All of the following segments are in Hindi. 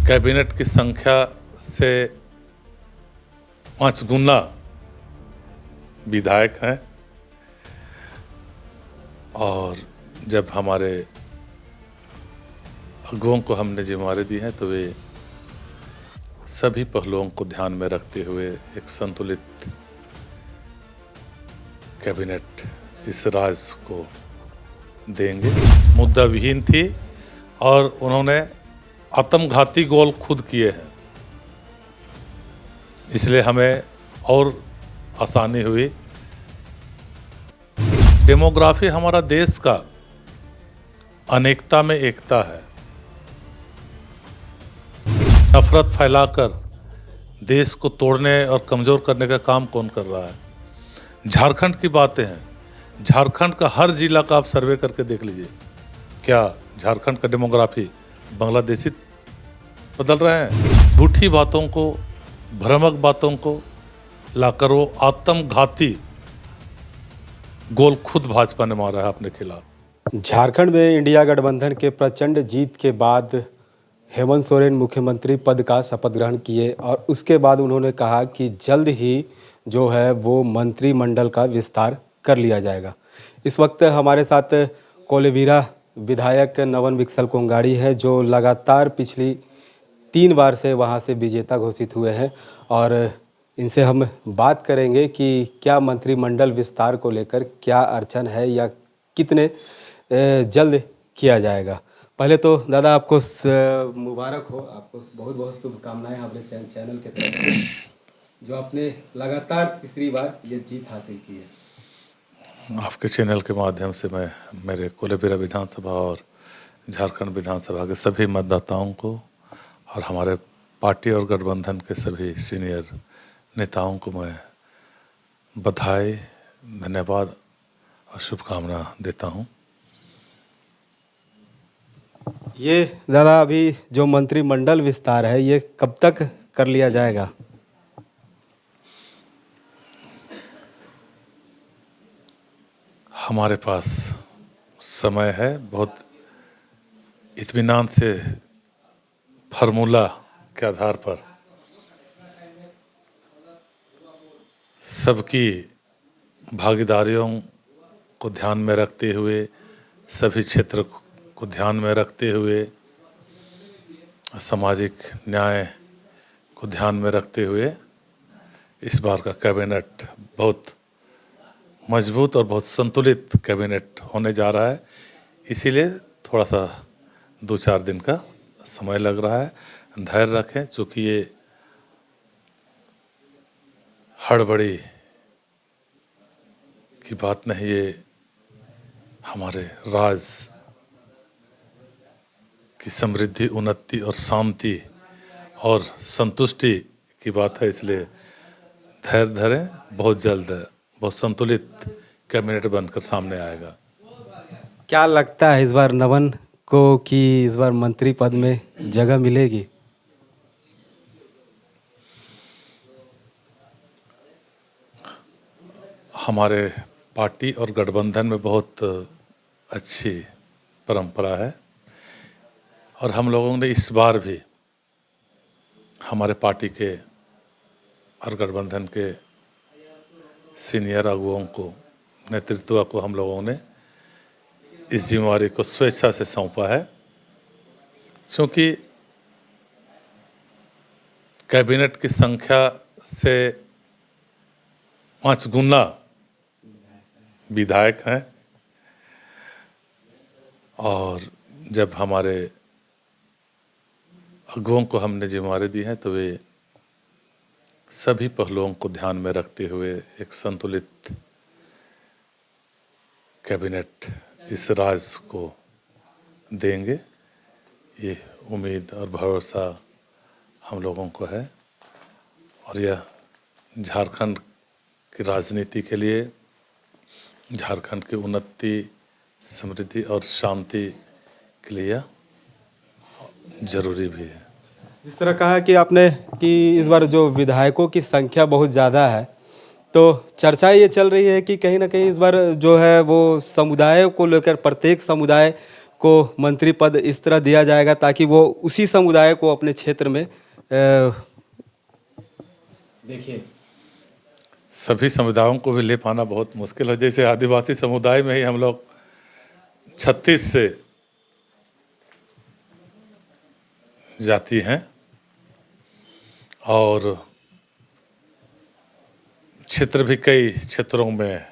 कैबिनेट की संख्या से 5 गुना विधायक हैं और जब हमारे अगुओं को हमने जिम्मेदारी दी है तो वे सभी पहलुओं को ध्यान में रखते हुए एक संतुलित कैबिनेट इस राज्य को देंगे। मुद्दा विहीन थी और उन्होंने आत्मघाती गोल खुद किए हैं, इसलिए हमें और आसानी हुई। डेमोग्राफी हमारा देश का अनेकता में एकता है। नफरत फैलाकर देश को तोड़ने और कमज़ोर करने का काम कौन कर रहा है? झारखंड की बातें हैं। झारखंड का हर जिला का आप सर्वे करके देख लीजिए, क्या झारखंड का डेमोग्राफी बांग्लादेशी बदल रहे हैं? झूठी बातों को, भ्रामक बातों को लाकर वो आत्मघाती गोल खुद भाजपा ने मारा है अपने खिलाफ। झारखंड में इंडिया गठबंधन के प्रचंड जीत के बाद हेमंत सोरेन मुख्यमंत्री पद का शपथ ग्रहण किए और उसके बाद उन्होंने कहा कि जल्द ही जो है वो मंत्रिमंडल का विस्तार कर लिया जाएगा। इस वक्त हमारे साथ कोलेबिरा विधायक नवन विकसल कोंगाड़ी है, जो लगातार पिछली 3 बार से वहां से विजेता घोषित हुए हैं और इनसे हम बात करेंगे कि क्या मंत्रिमंडल विस्तार को लेकर क्या अड़चन है या कितने जल्द किया जाएगा। पहले तो दादा आपको मुबारक हो, आपको बहुत बहुत शुभकामनाएं अपने चैनल के तरफ से, जो आपने लगातार तीसरी बार ये जीत हासिल की है। आपके चैनल के माध्यम से मैं मेरे कोलेबिरा विधानसभा और झारखंड विधानसभा के सभी मतदाताओं को और हमारे पार्टी और गठबंधन के सभी सीनियर नेताओं को मैं बधाई, धन्यवाद और शुभकामना देता हूं। ये दादा अभी जो मंत्रिमंडल विस्तार है ये कब तक कर लिया जाएगा? हमारे पास समय है, बहुत इत्मीनान से फार्मूला के आधार पर सबकी भागीदारियों को ध्यान में रखते हुए, सभी क्षेत्र को ध्यान में रखते हुए, सामाजिक न्याय को ध्यान में रखते हुए इस बार का कैबिनेट बहुत मजबूत और बहुत संतुलित कैबिनेट होने जा रहा है। इसीलिए थोड़ा सा 2-4 दिन का समय लग रहा है। धैर्य रखें, चूँकि ये हड़बड़ी की बात नहीं, ये हमारे राज्य की समृद्धि, उन्नति और शांति और संतुष्टि की बात है। इसलिए धैर्य धरें, बहुत जल्द बहुत संतुलित कैबिनेट बनकर सामने आएगा। क्या लगता है इस बार नवन को कि इस बार मंत्री पद में जगह मिलेगी? हमारे पार्टी और गठबंधन में बहुत अच्छी परंपरा है और हम लोगों ने इस बार भी हमारे पार्टी के और गठबंधन के सीनियर अगुओं को, नेतृत्व को हम लोगों ने इस जिम्मेवारी को स्वेच्छा से सौंपा है, क्योंकि कैबिनेट की संख्या से 5 गुना विधायक हैं और जब हमारे अगुओं को हमने जिम्मेदारी दी है तो वे सभी पहलुओं को ध्यान में रखते हुए एक संतुलित कैबिनेट इस राज्य को देंगे। ये उम्मीद और भरोसा हम लोगों को है और यह झारखंड की राजनीति के लिए, झारखंड की उन्नति, समृद्धि और शांति के लिए जरूरी भी है। जिस तरह कहा कि आपने कि इस बार जो विधायकों की संख्या बहुत ज़्यादा है, तो चर्चा ये चल रही है कि कहीं ना कहीं इस बार जो है वो समुदाय को लेकर, प्रत्येक समुदाय को मंत्री पद इस तरह दिया जाएगा ताकि वो उसी समुदाय को अपने क्षेत्र में देखिए। सभी समुदायों को भी ले पाना बहुत मुश्किल है। जैसे आदिवासी समुदाय में ही हम लोग 36 से जाति हैं और क्षेत्र भी कई क्षेत्रों में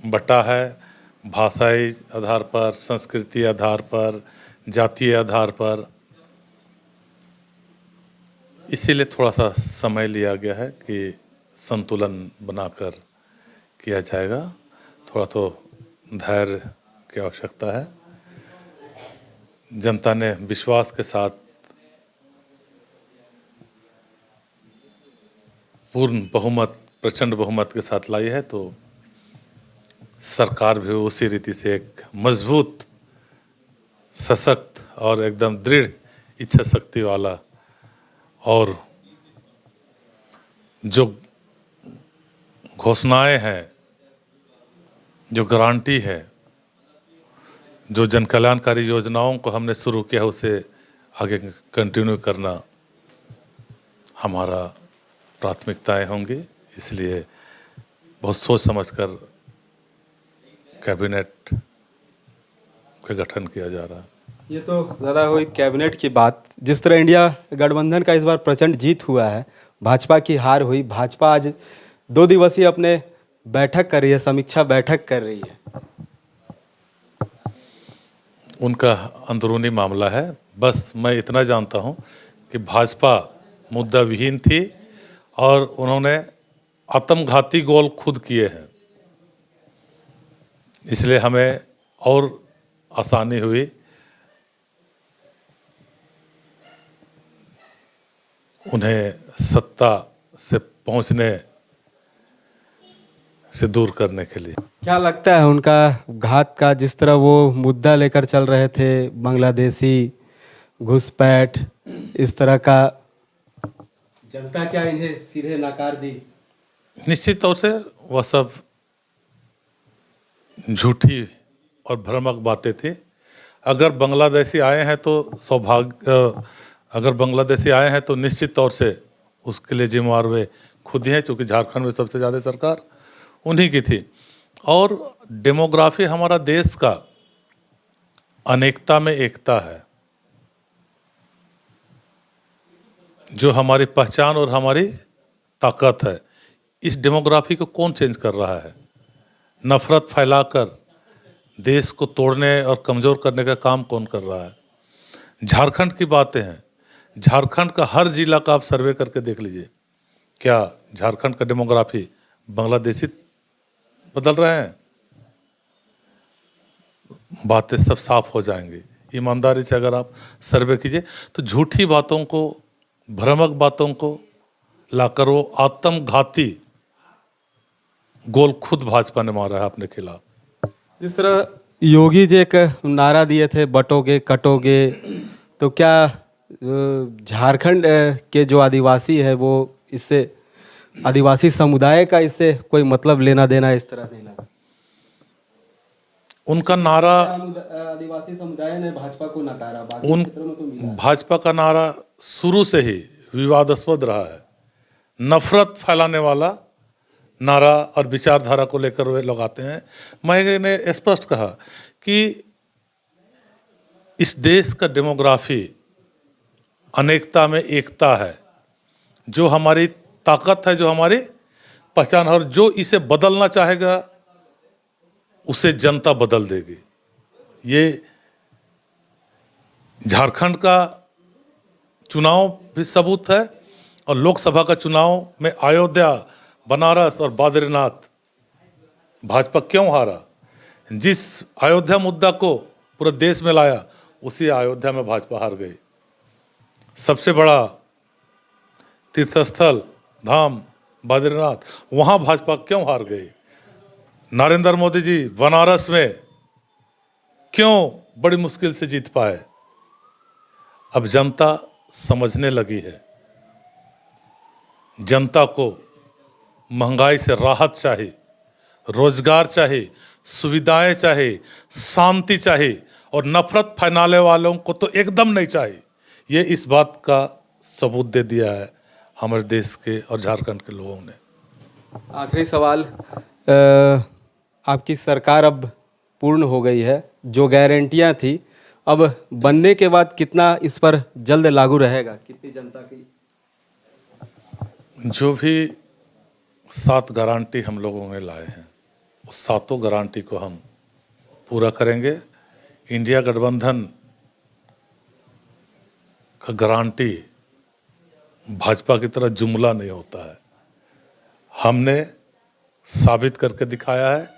बटा है, भाषाई आधार पर, संस्कृति आधार पर, जातीय आधार पर। इसीलिए थोड़ा सा समय लिया गया है कि संतुलन बनाकर किया जाएगा। थोड़ा तो धैर्य की आवश्यकता है। जनता ने विश्वास के साथ पूर्ण बहुमत, प्रचंड बहुमत के साथ लाई है, तो सरकार भी उसी रीति से एक मजबूत, सशक्त और एकदम दृढ़ इच्छा शक्ति वाला और जो घोषणाएं हैं, जो गारंटी है, जो जन कल्याणकारी योजनाओं को हमने शुरू किया उसे आगे कंटिन्यू करना हमारा प्राथमिकताएं होंगी। इसलिए बहुत सोच समझकर कैबिनेट का गठन किया जा रहा है। ये तो ज़्यादा हुई कैबिनेट की बात। जिस तरह इंडिया गठबंधन का इस बार प्रचंड जीत हुआ है, भाजपा की हार हुई, भाजपा आज 2 दिवसीय अपने बैठक कर रही है, समीक्षा बैठक कर रही है। उनका अंदरूनी मामला है। बस मैं इतना जानता हूं कि भाजपा मुद्दा विहीन थी और उन्होंने आत्मघाती गोल खुद किए हैं, इसलिए हमें और आसानी हुई उन्हें सत्ता से पहुंचने से दूर करने के लिए। क्या लगता है उनका घात का, जिस तरह वो मुद्दा लेकर चल रहे थे, बांग्लादेशी घुसपैठ, इस तरह का, जनता क्या इन्हें सीधे नकार दी? निश्चित तौर से वह सब झूठी और भ्रामक बातें थी। अगर बांग्लादेशी आए हैं तो अगर बांग्लादेशी आए हैं तो निश्चित तौर से उसके लिए जिम्मेवार वे खुद ही हैं, क्योंकि झारखंड में सबसे ज़्यादा सरकार उन्हीं की थी। और डेमोग्राफी हमारा देश का अनेकता में एकता है, जो हमारी पहचान और हमारी ताकत है। इस डेमोग्राफी को कौन चेंज कर रहा है? नफरत फैलाकर देश को तोड़ने और कमज़ोर करने का काम कौन कर रहा है? झारखंड की बातें हैं। झारखंड का हर जिला का आप सर्वे करके देख लीजिए, क्या झारखंड का डेमोग्राफी बांग्लादेशी बदल रहे हैं? बातें सब साफ हो जाएंगी। ईमानदारी से अगर आप सर्वे कीजिए तो झूठी बातों को, भ्रामक बातों को लाकर वो आत्मघाती गोल खुद भाजपा ने मारा है अपने खिलाफ। जिस तरह योगी जी एक नारा दिए थे, बटोगे कटोगे, तो क्या झारखंड के जो आदिवासी है वो इससे, आदिवासी समुदाय का इससे कोई मतलब लेना देना इस तरह नहीं लगा? उनका नारा, आदिवासी समुदाय ने भाजपा को नकारा, उन भाजपा का नारा शुरू से ही विवादास्पद रहा है। नफरत फैलाने वाला नारा और विचारधारा को लेकर वे लोग आते हैं। मैंने स्पष्ट कहा कि इस देश का डेमोग्राफी अनेकता में एकता है, जो हमारी ताकत है, जो हमारी पहचान है, और जो इसे बदलना चाहेगा उसे जनता बदल देगी। ये झारखंड का चुनाव भी सबूत है, और लोकसभा का चुनाव में अयोध्या, बनारस और बद्रीनाथ भाजपा क्यों हारा? जिस अयोध्या मुद्दा को पूरे देश में लाया, उसी अयोध्या में भाजपा हार गई। सबसे बड़ा तीर्थस्थल धाम बद्रीनाथ, वहाँ भाजपा क्यों हार गई? नरेंद्र मोदी जी बनारस में क्यों बड़ी मुश्किल से जीत पाए? अब जनता समझने लगी है। जनता को महंगाई से राहत चाहिए, रोजगार चाहिए, सुविधाएं चाहिए, शांति चाहिए, और नफरत फैलाने वालों को तो एकदम नहीं चाहिए। ये इस बात का सबूत दे दिया है हमारे देश के और झारखंड के लोगों ने। आखिरी सवाल, आपकी सरकार अब पूर्ण हो गई है, जो गारंटियां थी अब बनने के बाद कितना इस पर जल्द लागू रहेगा, कितनी जनता की? जो भी 7 गारंटी हम लोगों ने लाए हैं उस 7 गारंटी को हम पूरा करेंगे। इंडिया गठबंधन का गारंटी भाजपा की तरह जुमला नहीं होता है, हमने साबित करके दिखाया है।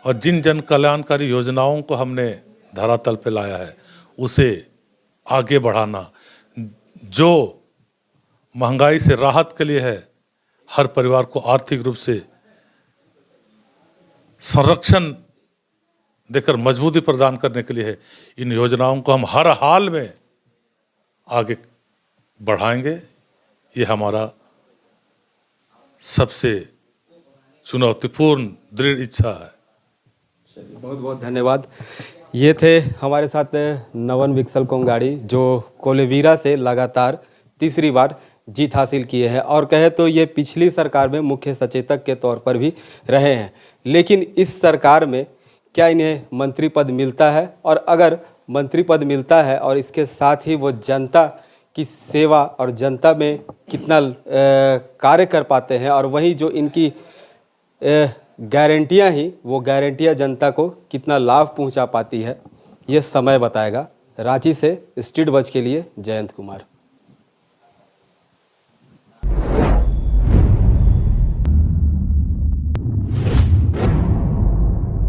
और जिन जन कल्याणकारी योजनाओं को हमने धरातल पे लाया है उसे आगे बढ़ाना, जो महंगाई से राहत के लिए है, हर परिवार को आर्थिक रूप से संरक्षण देकर मजबूती प्रदान करने के लिए है, इन योजनाओं को हम हर हाल में आगे बढ़ाएंगे। ये हमारा सबसे चुनौतीपूर्ण दृढ़ इच्छा है। चलिए, बहुत बहुत धन्यवाद। ये थे हमारे साथ नवन विकसल कोंगाड़ी, जो कोलेवीरा से लगातार तीसरी बार जीत हासिल किए हैं और कहे तो ये पिछली सरकार में मुख्य सचेतक के तौर पर भी रहे हैं। लेकिन इस सरकार में क्या इन्हें मंत्री पद मिलता है, और अगर मंत्री पद मिलता है और इसके साथ ही वो जनता की सेवा और जनता में कितना कार्य कर पाते हैं, और वहीं जो इनकी गारंटियां ही वो गारंटियां जनता को कितना लाभ पहुंचा पाती है, ये समय बताएगा। रांची से स्ट्रीट बज के लिए जयंत कुमार।